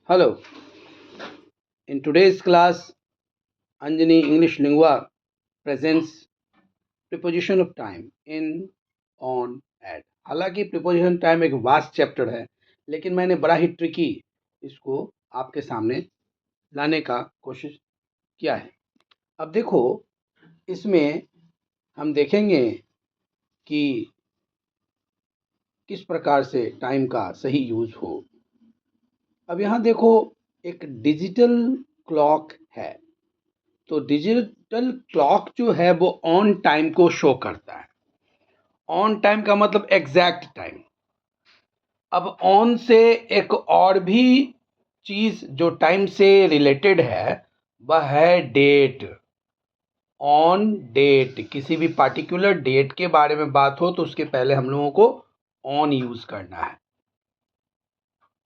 Hello. In today's class, Anjani English Lingua presents preposition of time in, on, at. हालांकि preposition time एक vast chapter है, लेकिन मैंने बड़ा ही ट्रिकी इसको आपके सामने लाने का कोशिश किया है। अब देखो, इसमें हम देखेंगे कि किस प्रकार से टाइम का सही यूज हो। अब यहाँ देखो, एक डिजिटल क्लॉक है, तो डिजिटल क्लॉक जो है वो ऑन टाइम को शो करता है। ऑन टाइम का मतलब एग्जैक्ट टाइम। अब ऑन से एक और भी चीज जो टाइम से रिलेटेड है वह है डेट। ऑन डेट, किसी भी पार्टिकुलर डेट के बारे में बात हो तो उसके पहले हम लोगों को ऑन यूज करना है।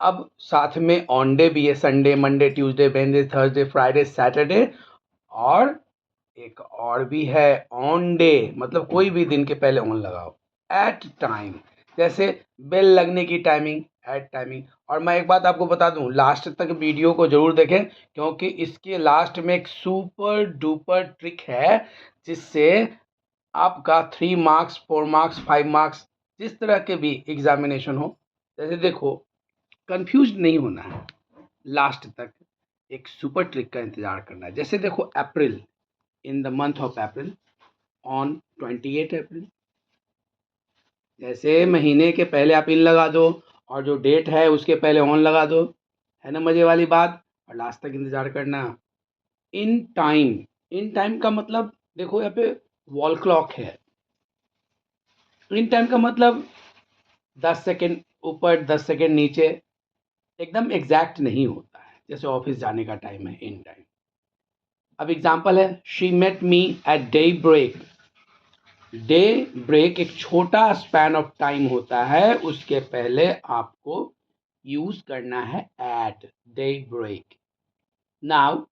अब साथ में ऑन डे भी है, Sunday, Monday, Tuesday, Wednesday, Thursday, Friday, Saturday, और एक और भी है ऑन डे, मतलब कोई भी दिन के पहले ऑन लगाओ। एट टाइम, जैसे बेल लगने की टाइमिंग, एट टाइमिंग। और मैं एक बात आपको बता दूं, लास्ट तक वीडियो को जरूर देखें, क्योंकि इसके लास्ट में एक सुपर डुपर ट्रिक है जिससे आपका 3 मार्क्स, 4 मार्क्स, 5 मार्क्स, जिस तरह के भी एग्जामिनेशन हो, जैसे देखो, कंफ्यूज नहीं होना है। लास्ट तक एक सुपर ट्रिक का इंतजार करना है। जैसे देखो, अप्रैल, in the month of April, on 28 अप्रैल, जैसे महीने के पहले आप इन लगा दो और जो डेट है उसके पहले ऑन लगा दो, है ना मजे वाली बात। और लास्ट तक इंतजार करना। इन टाइम, इन टाइम का मतलब देखो, यहाँ पे वॉल क्लॉक है। इन टाइम का मतलब 10 सेकेंड ऊपर, 10 सेकेंड नीचे, एकदम एग्जैक्ट नहीं होता है। जैसे ऑफिस जाने का टाइम है, इन टाइम। अब एग्जाम्पल है, she met me at daybreak. Daybreak एक छोटा स्पैन ऑफ टाइम होता है, उसके पहले आपको यूज करना है at, daybreak. Now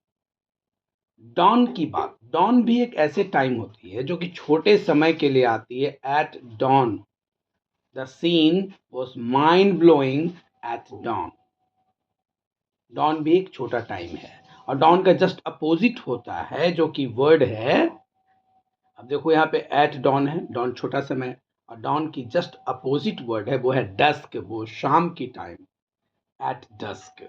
dawn की बात, डॉन भी एक ऐसे टाइम होती है जो कि छोटे समय के लिए आती है। At dawn, the scene was mind blowing at dawn. Dawn भी एक छोटा टाइम है, और डॉन का जस्ट अपोजिट होता है जो कि वर्ड है। अब देखो, यहाँ पे एट डॉन है, डॉन छोटा समय, और डॉन की जस्ट अपोजिट वर्ड है, वो है डस्क, वो शाम की टाइम, एट डस्क।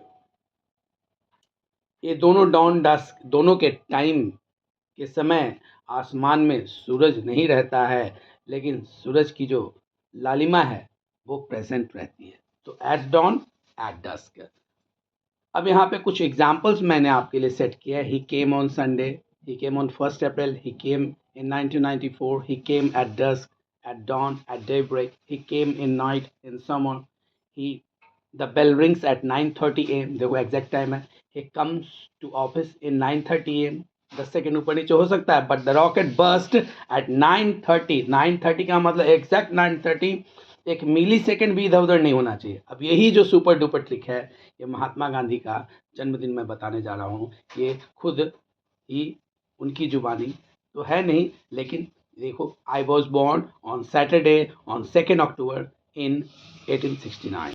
ये दोनों डॉन डस्क, दोनों के टाइम के समय आसमान में सूरज नहीं रहता है, लेकिन सूरज की जो लालिमा है वो प्रेजेंट रहती है। तो एट डॉन, एट डस्क। अब यहाँ पे कुछ एग्जाम्पल्स मैंने आपके लिए सेट किया है। He came on Sunday, he came on 1st April, he came in 1994, he came at dusk, at dawn, at daybreak, he came in night, in summer, he, the bell rings at 9:30 a.m. देखो exact time है। he comes to office in 9:30 a.m. 10 second ऊपर नीचे हो सकता है, but the rocket burst at 9:30। 9:30 का मतलब exact 9:30, एक मिली सेकेंड भी इधर उधर नहीं होना चाहिए। अब यही जो सुपर डुपर ट्रिक है, ये महात्मा गांधी का जन्मदिन मैं बताने जा रहा हूँ। ये खुद ही उनकी जुबानी तो है नहीं, लेकिन देखो, I was born on Saturday on 2 October in 1869।